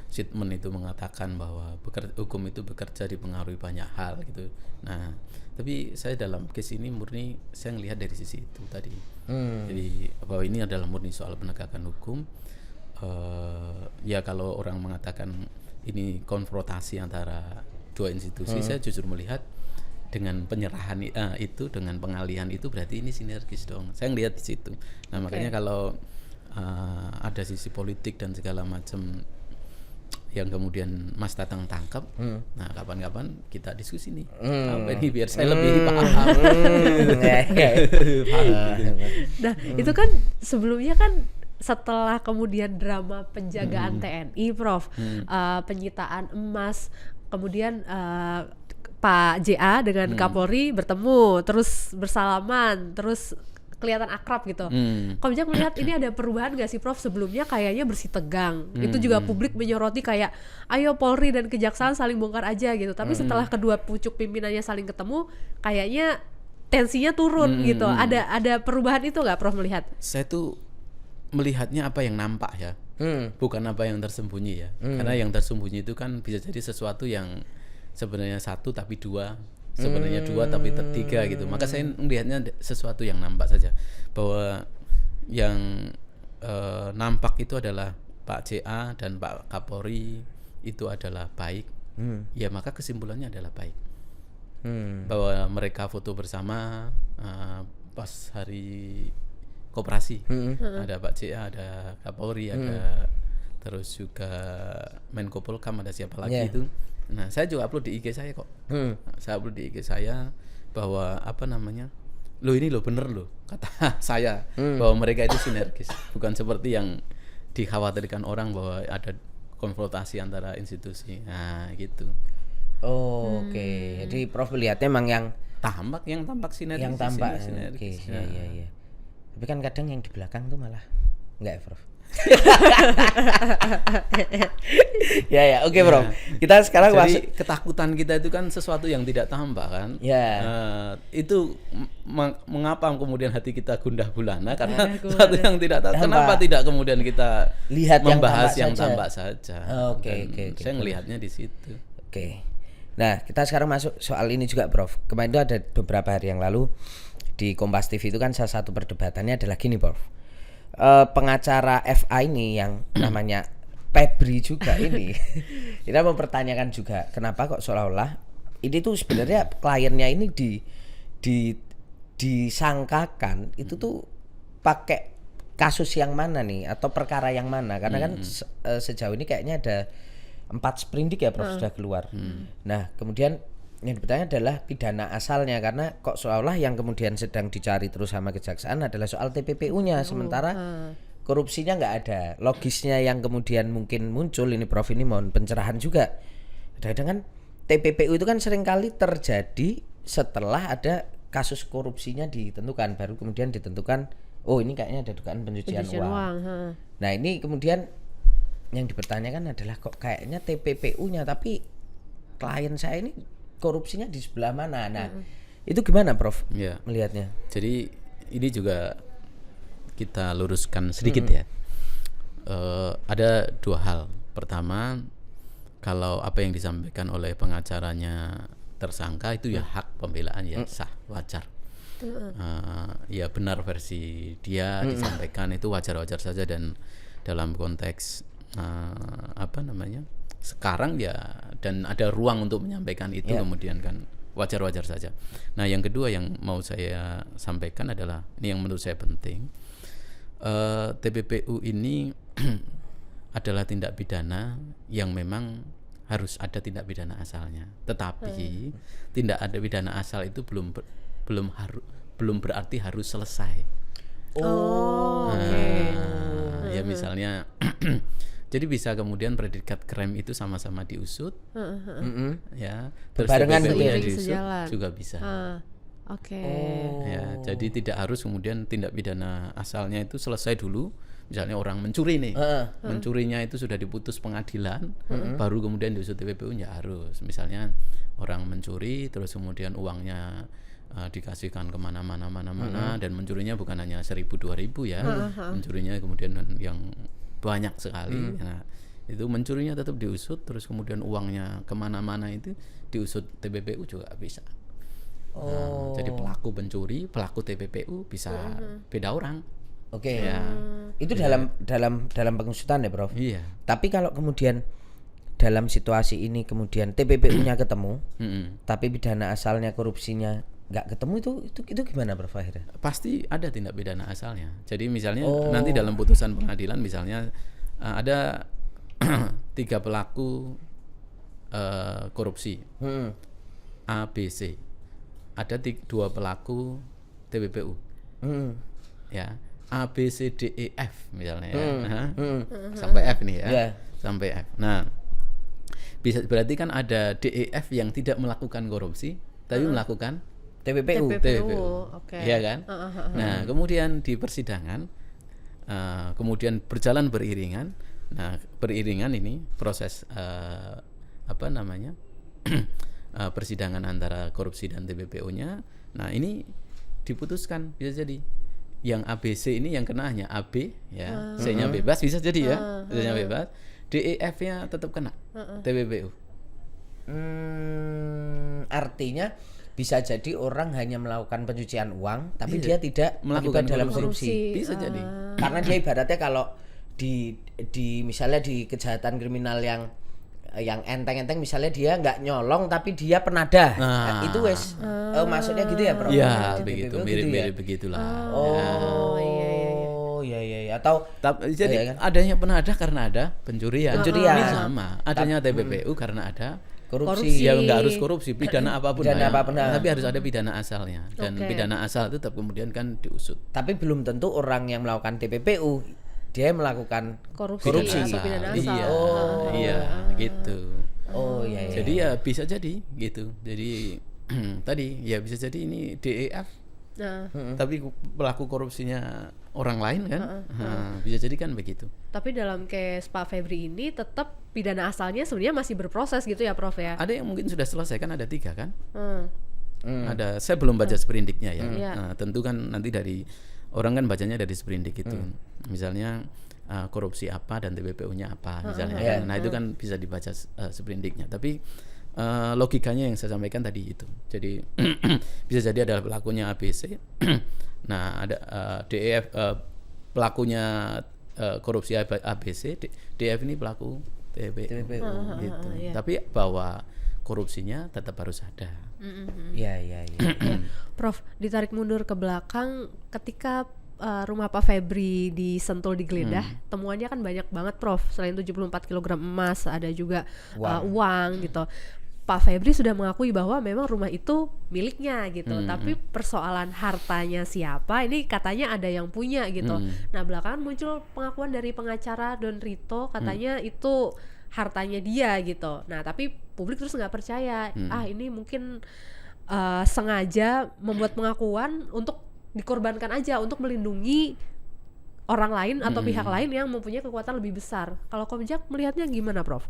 Sidman itu mengatakan bahwa hukum itu bekerja dipengaruhi banyak hal gitu. Nah, tapi saya dalam case ini murni saya ngelihat dari sisi itu tadi. Jadi bahwa ini adalah murni soal penegakan hukum. Ya kalau orang mengatakan ini konfrontasi antara dua institusi, saya justru melihat dengan penyerahan itu, dengan pengalihan itu berarti ini sinergis dong. Saya ngelihat di situ. Nah, makanya kalau ada sisi politik dan segala macam yang kemudian Mas Tatang tangkap, nah kapan-kapan kita diskusi nih apa ini biar saya lebih paham. Nah, itu kan sebelumnya kan setelah kemudian drama penjagaan TNI, Prof, penyitaan emas, kemudian Pak JA dengan Kapolri bertemu, terus bersalaman, terus kelihatan akrab gitu. Komjak melihat ini ada perubahan gak sih Prof? Sebelumnya kayaknya bersih tegang. Itu juga publik menyoroti kayak ayo Polri dan Kejaksaan saling bongkar aja gitu. Tapi setelah kedua pucuk pimpinannya saling ketemu, kayaknya tensinya turun gitu. Ada perubahan itu gak Prof melihat? Saya tuh melihatnya apa yang nampak ya, bukan apa yang tersembunyi ya. Karena yang tersembunyi itu kan bisa jadi sesuatu yang sebenarnya satu tapi dua, sebenarnya dua tapi tiga gitu. Maka saya melihatnya sesuatu yang nampak saja, bahwa yang nampak itu adalah Pak JA dan Pak Kapolri itu adalah baik. Ya maka kesimpulannya adalah baik. Bahwa mereka foto bersama pas hari koperasi, ada Pak JA, ada Kapolri, ada terus juga Menko Polhukam, ada siapa lagi itu. Nah, saya juga upload di IG saya kok. Saya upload di IG saya bahwa loh ini loh bener loh kata saya, bahwa mereka itu sinergis, bukan seperti yang dikhawatirkan orang bahwa ada konfrontasi antara institusi. Nah, gitu. Oke. Jadi Prof melihatnya memang yang tampak sinergis. Yang tampak. sinergis. Oke, iya. Tapi kan kadang yang di belakang tuh malah enggak ya, Prof. ya, oke, Bro. Kita sekarang Jadi masuk ketakutan kita itu kan sesuatu yang tidak tampak kan. Ya. Itu mengapa kemudian hati kita gundah gulana karena sesuatu yang tidak tampak. Kenapa tidak kemudian kita lihat membahas yang yang tampak saja? Oke. Saya ngelihatnya di situ. Oke. Nah, kita sekarang masuk soal ini juga, Prof. Kemarin itu ada beberapa hari yang lalu di Kompas TV itu kan salah satu perdebatannya adalah gini, Prof. Pengacara FA ini yang namanya Febri juga ini kita mempertanyakan juga kenapa kok seolah-olah ini tuh sebenarnya kliennya ini disangkakan itu tuh pakai kasus yang mana nih atau perkara yang mana, karena kan sejauh ini kayaknya ada 4 sprindik ya, Prof, sudah keluar. Nah, kemudian yang bertanya adalah pidana asalnya, karena kok seolah yang kemudian sedang dicari terus sama kejaksaan adalah soal TPPU-nya, sementara korupsinya nggak ada. Logisnya yang kemudian mungkin muncul ini, Prof, ini mohon pencerahan juga. Kadang-kadang kan TPPU itu kan seringkali terjadi setelah ada kasus korupsinya ditentukan, baru kemudian ditentukan oh ini kayaknya ada dugaan pencucian uang. Nah, ini kemudian yang dipertanyakan adalah kok kayaknya TPPU-nya, tapi klien saya ini korupsinya di sebelah mana? Nah, itu gimana, Prof? Ya. Melihatnya. Jadi ini juga kita luruskan sedikit ya. Ada 2 hal. Pertama, kalau apa yang disampaikan oleh pengacaranya tersangka itu ya hak pembelaan ya, sah, wajar. Ya benar versi dia disampaikan itu wajar-wajar saja, dan dalam konteks sekarang ya, dan ada ruang untuk menyampaikan itu, kemudian kan wajar-wajar saja. Nah, yang kedua yang mau saya sampaikan adalah ini yang menurut saya penting. TPPU ini adalah tindak pidana yang memang harus ada tindak pidana asalnya. Tetapi tindak ada pidana asal itu belum berarti harus selesai. Ya misalnya jadi bisa kemudian predikat krem itu sama-sama diusut, ya, terus TPPU-nya diusut juga bisa. Ya, jadi tidak harus kemudian tindak pidana asalnya itu selesai dulu. Misalnya orang mencuri nih, mencurinya itu sudah diputus pengadilan, baru kemudian diusut TPPU, nggak harus. Misalnya orang mencuri, terus kemudian uangnya dikasihkan kemana-mana, dan mencurinya bukan hanya 1.000-2.000 ya, mencurinya kemudian yang banyak sekali. Nah, itu mencurinya tetap diusut, terus kemudian uangnya kemana-mana itu diusut TPPU juga bisa. Nah, jadi pelaku pencuri, pelaku TPPU bisa beda orang. Oke. Ya. Itu dalam pengusutan ya, Prof. Iya. Tapi kalau kemudian dalam situasi ini kemudian TPPU-nya ketemu, tapi pidana asalnya korupsinya nggak ketemu, itu gimana, Prof, akhirnya? Pasti ada tindak pidana asalnya. Jadi misalnya nanti dalam putusan pengadilan misalnya ada 3 pelaku korupsi A, B, C. Ada 2 pelaku TPPU. Ya, A, B, C, D, E, F misalnya ya. Sampai F nih ya. Sampai F. Nah, bisa berarti kan ada D, E, F yang tidak melakukan korupsi tapi melakukan TPPU. Okay. Iya kan? Nah, kemudian di persidangan kemudian berjalan beriringan. Nah, beriringan ini proses persidangan antara korupsi dan TPPU-nya. Nah, ini diputuskan bisa jadi yang ABC ini yang kena hanya AB ya, C-nya bebas bisa jadi ya, C-nya bebas, D, E, F-nya tetap kena TPPU. Artinya bisa jadi orang hanya melakukan pencucian uang tapi dia tidak melakukan dalam korupsi. Bisa jadi. Karena dia ibaratnya kalau di misalnya di kejahatan kriminal yang enteng-enteng, misalnya dia nggak nyolong tapi dia penadah. Itu wes maksudnya gitu ya, Bro? Iya, begitu, mirip-mirip begitulah. Iya. Atau jadi adanya penadah karena ada pencurian. Ini sama. Adanya TPPU karena ada korupsi. Ya nggak harus korupsi, pidana apapun. Tapi harus ada pidana asalnya. Dan pidana asal itu tetap kemudian kan diusut. Tapi belum tentu orang yang melakukan TPPU dia melakukan korupsi. Pidana asal. Iya, gitu. Iya. Jadi ya bisa jadi gitu. Jadi tadi ya bisa jadi ini DEF Nah, tapi pelaku korupsinya orang lain kan. Bisa jadi kan begitu. tapi dalam case Pak Febri ini tetap pidana asalnya sebenarnya masih berproses gitu ya Prof ya. Ada yang mungkin sudah selesai kan, ada 3 kan. Hmm. Ada, saya belum baca sprindiknya ya. Iya. Nah, tentu kan nanti dari orang kan bacanya dari sprindik itu. Misalnya korupsi apa dan TPPU-nya apa misalnya. Kan. Nah itu kan bisa dibaca sprindiknya. Tapi logikanya yang saya sampaikan tadi itu. Jadi bisa jadi adalah pelakunya ABC. Nah ada DEF pelakunya korupsi ABC, DEF ini pelaku TPPU gitu. Iya. Tapi bahwa korupsinya tetap harus ada. Iya. Prof, ditarik mundur ke belakang ketika rumah Pak Febri di Sentul digeledah, temuannya kan banyak banget Prof. Selain 74 kg emas, ada juga uang gitu. Pak Febri sudah mengakui bahwa memang rumah itu miliknya gitu, tapi persoalan hartanya siapa ini katanya ada yang punya gitu. Nah belakangan muncul pengakuan dari pengacara Don Rito katanya itu hartanya dia gitu. Nah tapi publik terus nggak percaya, ini mungkin sengaja membuat pengakuan untuk dikorbankan aja untuk melindungi orang lain atau pihak lain yang mempunyai kekuatan lebih besar. Kalau Komjak melihatnya gimana Prof?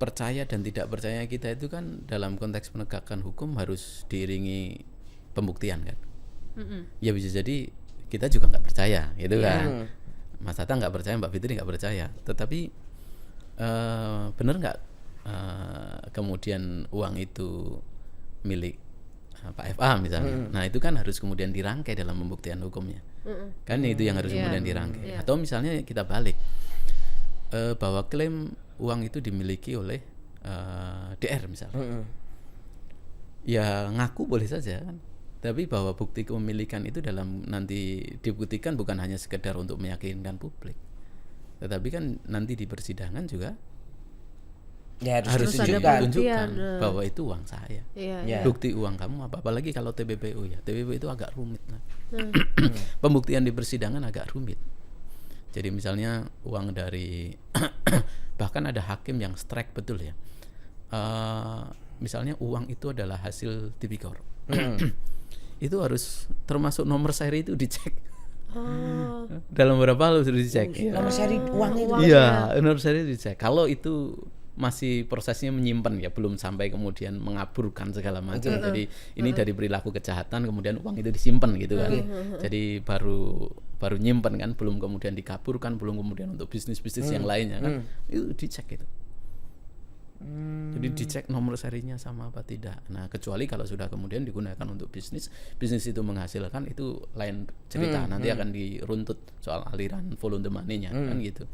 Percaya dan tidak percaya kita itu kan dalam konteks penegakan hukum harus diiringi pembuktian kan. Ya bisa jadi kita juga nggak percaya gitu kan. Mas Tata nggak percaya, Mbak Fitri nggak percaya. Tetapi benar nggak kemudian uang itu milik Pak FA misalnya. Nah itu kan harus kemudian dirangkai dalam pembuktian hukumnya. Kan itu yang harus kemudian dirangkai. Atau misalnya kita balik, bahwa klaim uang itu dimiliki oleh DR misalnya. Ya ngaku boleh saja kan. Tapi bahwa bukti kepemilikan itu dalam nanti dibuktikan bukan hanya sekedar untuk meyakinkan publik, tetapi kan nanti di persidangan juga Ya harus ditunjukkan bahwa itu uang saya. Iya. Bukti uang kamu apa? Apalagi kalau TPPU ya. TPPU itu agak rumit lah. Pembuktian di persidangan agak rumit. Jadi misalnya uang dari bahkan ada hakim yang strike betul ya. Misalnya uang itu adalah hasil tipikor. Itu harus termasuk nomor seri itu dicek. Dalam beberapa hal sudah dicek. Nomor seri uang itu. Iya, nomor seri dicek. Kalau itu masih prosesnya menyimpan ya, belum sampai kemudian mengaburkan segala macam. Jadi ini dari perilaku kejahatan kemudian uang itu disimpan gitu kan. Jadi baru nyimpan kan, belum kemudian dikaburkan, belum kemudian untuk bisnis-bisnis yang lainnya kan. Itu dicek itu. Jadi dicek nomor serinya sama apa tidak. Nah, kecuali kalau sudah kemudian digunakan untuk bisnis itu menghasilkan, itu lain cerita. Nanti akan diruntut soal aliran volume money-nya kan gitu.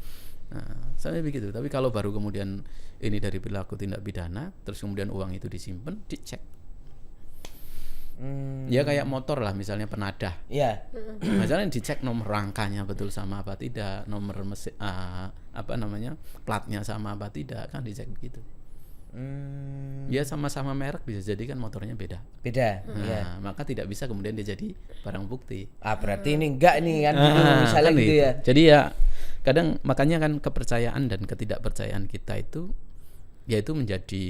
Nah, sampai begitu. Tapi kalau baru kemudian ini dari perilaku tindak pidana, terus kemudian uang itu disimpan, dicek. Ya kayak motor lah misalnya penadah. Iya. Misalnya dicek nomor rangkanya betul sama apa tidak, nomor mesin platnya sama apa tidak, kan dicek begitu. Ya sama-sama merek bisa jadi kan motornya beda. Iya. Maka tidak bisa kemudian dia jadi barang bukti. Berarti ini enggak nih kan misalnya kan gitu ya. Jadi ya kadang makanya kan kepercayaan dan ketidakpercayaan kita itu yaitu menjadi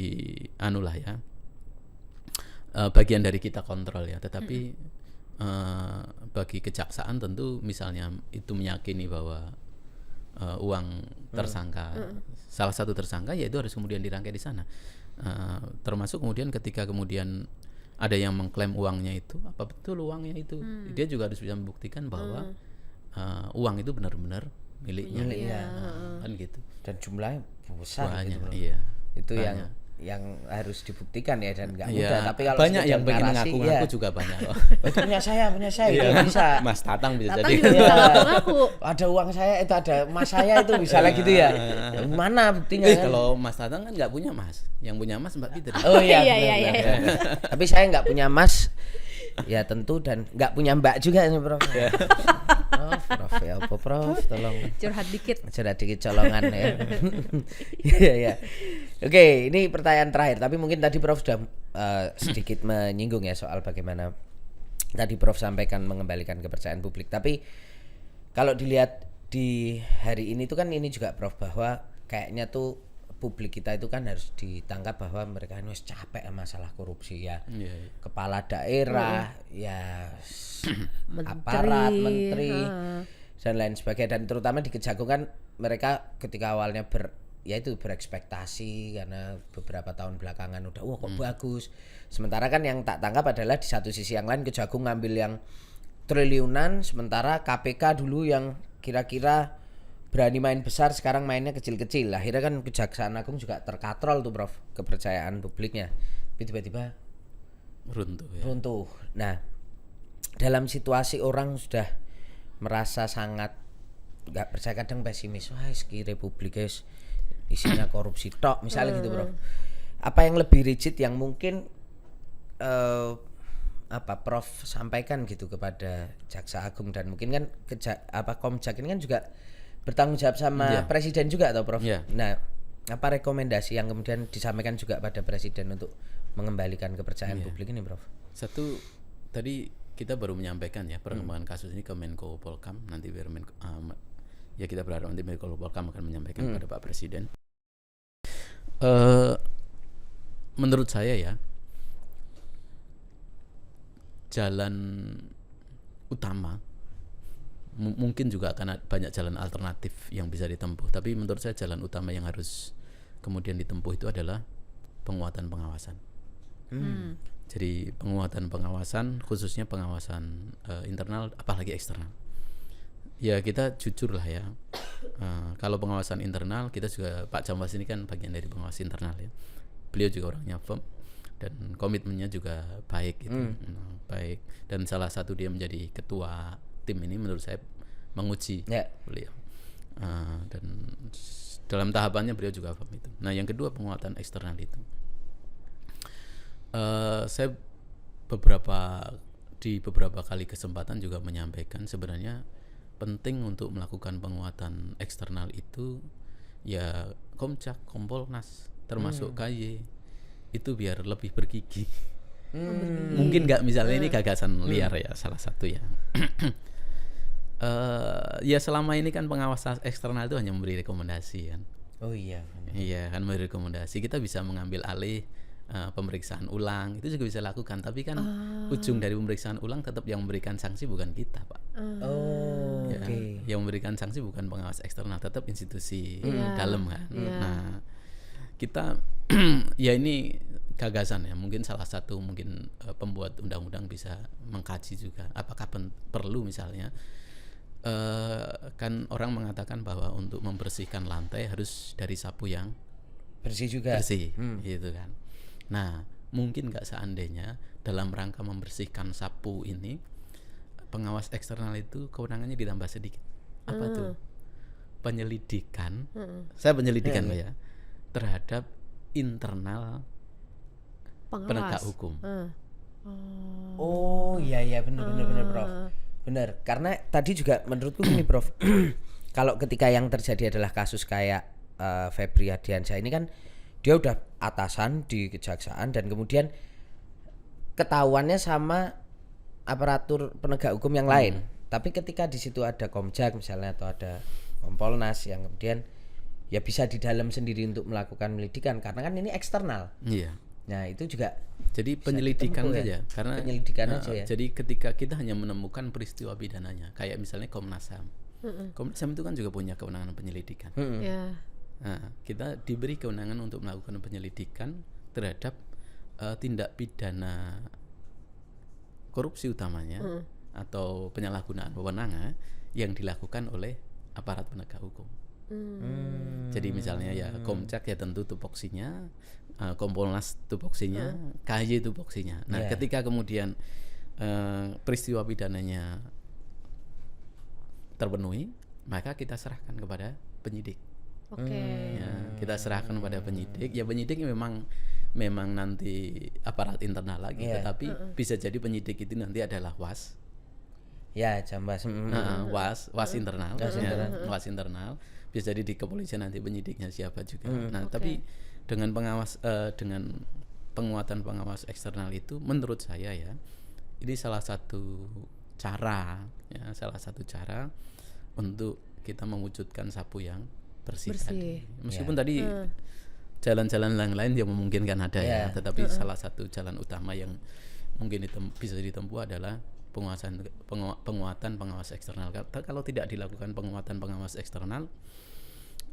bagian dari kita kontrol ya. Tetapi bagi kejaksaan tentu misalnya itu meyakini bahwa uang tersangka salah satu tersangka, ya itu harus kemudian dirangkai di sana. Termasuk kemudian ketika kemudian ada yang mengklaim uangnya itu apa betul uangnya itu, dia juga harus bisa membuktikan bahwa uang itu benar-benar miliknya. Kan gitu. Dan jumlahnya besar banyak, gitu. Iya. Itu banyak. yang harus dibuktikan ya, dan nggak Iya, mudah. Tapi kalau banyak yang pengen narasi, ngaku-ngaku juga banyak loh. punya saya itu bisa. Mas Tatang bisa Tatang jadi. juga bisa ngaku-ngaku. Ada uang saya itu, ada emas saya itu, misalnya gitu ya. Mana buktinya? Kalau Mas Tatang kan nggak punya Mas, yang punya Mas Mbak Fitri. Oh iya. Iya. Tapi saya nggak punya emas. Ya tentu, dan nggak punya Mbak juga nih Prof. Prof ya apa Prof, tolong Curhat dikit colongan ya. Iya. Oke, ini pertanyaan terakhir, tapi mungkin tadi Prof sudah sedikit menyinggung ya soal bagaimana tadi Prof sampaikan mengembalikan kepercayaan publik. Tapi kalau dilihat di hari ini tuh kan ini juga Prof, bahwa kayaknya tuh publik kita itu kan harus ditangkap bahwa mereka ini wis capek masalah korupsi ya. Kepala daerah, ya aparat, menteri dan lain sebagainya, dan terutama di Kejagung kan mereka ketika awalnya berekspektasi karena beberapa tahun belakangan udah kok bagus. Sementara kan yang tak tangkap adalah di satu sisi yang lain Kejagung ngambil yang triliunan, sementara KPK dulu yang kira-kira berani main besar sekarang mainnya kecil-kecil. Akhirnya kan Kejaksaan Agung juga terkatrol tuh Prof, kepercayaan publiknya. Tapi tiba-tiba runtuh. Nah, dalam situasi orang sudah merasa sangat nggak percaya, kadang pesimis, wah iki republik guys isinya korupsi tok misalnya gitu Prof. Apa yang lebih rigid yang mungkin Prof sampaikan gitu kepada Jaksa Agung, dan mungkin kan Komjak ini kan juga bertanggung jawab sama presiden juga atau Prof. Nah, apa rekomendasi yang kemudian disampaikan juga pada presiden untuk mengembalikan kepercayaan publik ini Prof? Satu, tadi kita baru menyampaikan ya perkembangan kasus ini ke Menko Polkam, nanti biar kita berharap nanti Menko Polkam akan menyampaikan kepada Pak Presiden. Menurut saya ya, jalan utama mungkin juga akan banyak jalan alternatif yang bisa ditempuh, tapi menurut saya jalan utama yang harus kemudian ditempuh itu adalah penguatan pengawasan. Jadi penguatan pengawasan, khususnya pengawasan internal apalagi eksternal. Ya kita jujur lah ya, kalau pengawasan internal kita juga, Pak Jambas ini kan bagian dari pengawas internal ya. Beliau juga orangnya firm dan komitmennya juga baik gitu. Baik, dan salah satu dia menjadi ketua tim ini menurut saya menguji beliau, dan dalam tahapannya beliau juga firm itu. Nah yang kedua penguatan eksternal itu, saya di beberapa kali kesempatan juga menyampaikan sebenarnya penting untuk melakukan penguatan eksternal itu ya Komjak, Kompolnas termasuk KY itu biar lebih bergigi. Mungkin nggak, misalnya ini gagasan liar ya salah satu ya. Ya selama ini kan pengawas eksternal itu hanya memberi rekomendasi kan. Iya kan, memberi rekomendasi. Kita bisa mengambil alih pemeriksaan ulang, itu juga bisa lakukan. Tapi kan ujung dari pemeriksaan ulang tetap yang memberikan sanksi bukan kita Pak. Yang memberikan sanksi bukan pengawas eksternal, tetap institusi dalam kan. Nah kita ya ini gagasan ya, mungkin salah satu pembuat undang-undang bisa mengkaji juga apakah perlu misalnya kan orang mengatakan bahwa untuk membersihkan lantai harus dari sapu yang bersih gitu kan. Nah mungkin nggak seandainya dalam rangka membersihkan sapu ini pengawas eksternal itu kewenangannya ditambah sedikit. Apa tuh? Penyelidikan, saya penyelidikan ya terhadap internal penegak hukum. Iya benar Prof. Benar, karena tadi juga menurutku gini Prof. Kalau ketika yang terjadi adalah kasus kayak Febri Ardiansyah ini kan dia udah atasan di kejaksaan dan kemudian ketahuannya sama aparatur penegak hukum yang lain. Tapi ketika di situ ada Komjak misalnya atau ada Kompolnas yang kemudian ya bisa di dalam sendiri untuk melakukan penyelidikan karena kan ini eksternal. Iya. Nah itu juga jadi penyelidikan saja, karena penyelidikan aja ya. Jadi ketika kita hanya menemukan peristiwa pidananya, kayak misalnya Komnas HAM. Komnas HAM itu kan juga punya kewenangan penyelidikan. Nah, kita diberi kewenangan untuk melakukan penyelidikan terhadap tindak pidana korupsi utamanya atau penyalahgunaan wewenang yang dilakukan oleh aparat penegak hukum. Jadi misalnya ya Komjak ya tentu tupoksinya, Kompolnas tupoksinya, KY tupoksinya. Nah ketika kemudian peristiwa pidananya terpenuhi, maka kita serahkan kepada penyidik. Ya, kita serahkan kepada penyidik. Ya penyidik memang nanti aparat internal lagi, tetapi bisa jadi penyidik itu nanti adalah WAS. Ya, Jambas. WAS internal. WAS internal. Bisa jadi di kepolisian nanti penyidiknya siapa juga. Tapi dengan dengan penguatan pengawas eksternal itu menurut saya ya, ini salah satu cara untuk kita mewujudkan sapu yang bersih. Tadi. Meskipun tadi jalan-jalan yang lain yang memungkinkan ada ya, Iya. tetapi salah satu jalan utama yang mungkin bisa ditempuh adalah penguatan pengawas eksternal. Kalau tidak dilakukan penguatan pengawas eksternal,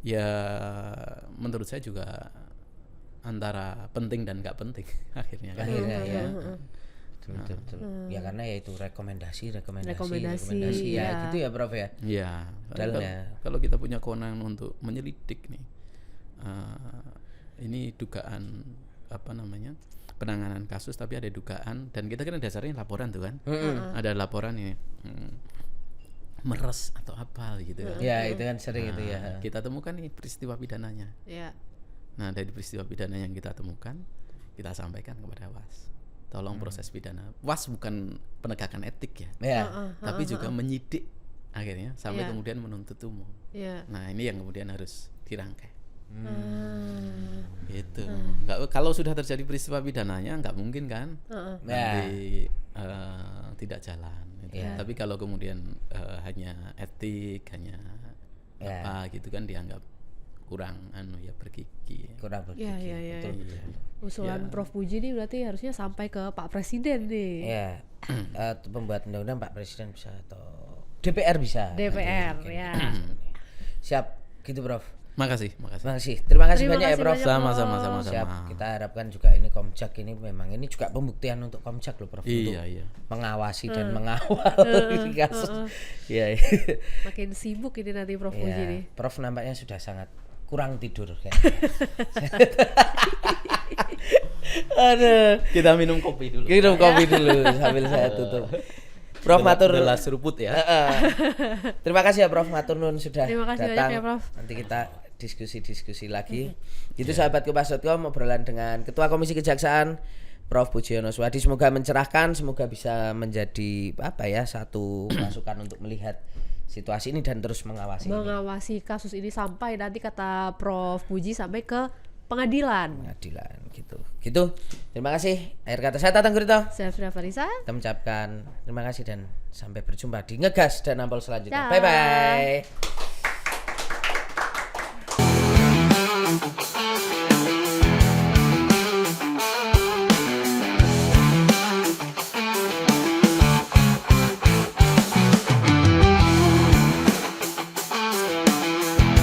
ya menurut saya juga antara penting dan nggak penting akhirnya kan. Akhirnya ya. Betul. Ya karena ya itu rekomendasi Rekomendasi, ya ya. gitu ya Prof ya. Iya. Padahal ya. Kalau kita punya kewenangan untuk menyelidik nih, ini dugaan penanganan kasus, tapi ada dugaan, dan kita kan dasarnya laporan tuh kan, ada laporan ini meres atau apa gitu kan. Ya itu kan sering itu ya. Kita temukan nih peristiwa pidananya. Ya. Nah dari peristiwa pidana yang kita temukan, kita sampaikan kepada WAS, tolong proses pidana. WAS bukan penegakan etik ya, tapi juga menyidik akhirnya sampai kemudian menuntut umum. Nah ini yang kemudian harus dirangkai. Gitu. Kalau sudah terjadi peristiwa pidananya nggak mungkin kan nanti tidak jalan gitu. Tapi kalau kemudian hanya etik, hanya apa gitu kan dianggap kurang bergigi. Kurang bergigi. Ya. Betul. Usulan Prof Puji ini berarti harusnya sampai ke Pak Presiden nih. Ya. Pembuat undang-undang Pak Presiden bisa atau DPR bisa. DPR ya. Siap gitu Prof. Makasih. Terima kasih banyak ya Prof. Sama-sama. Siap. Kita harapkan juga ini Komjak ini memang ini juga pembuktian untuk Komjak loh Prof. Iya. Mengawasi dan mengawal ini kasus. Iya. Makin sibuk ini nanti Prof Puji nih. Prof nampaknya sudah sangat kurang tidur kayaknya. Aduh. Kita minum kopi dulu. Sambil saya tutup. Prof matur gelas seruput ya. Terima kasih ya Prof, matur nuwun sudah Terima kasih datang. banyak ya, Prof. Nanti kita diskusi lagi. Gitu sahabat Kompas.com, obrolan dengan Ketua Komisi Kejaksaan Prof Pujiono Suwadi, semoga mencerahkan, semoga bisa menjadi satu masukan untuk melihat situasi ini dan terus mengawasi kasus ini sampai nanti kata Prof Puji sampai ke pengadilan gitu. Terima kasih. Akhir kata saya Tatang Gurito. Saya Frida Farisa. Kita mengucapkan terima kasih dan sampai berjumpa di Ngegas dan Nampol selanjutnya. Dah. Bye bye.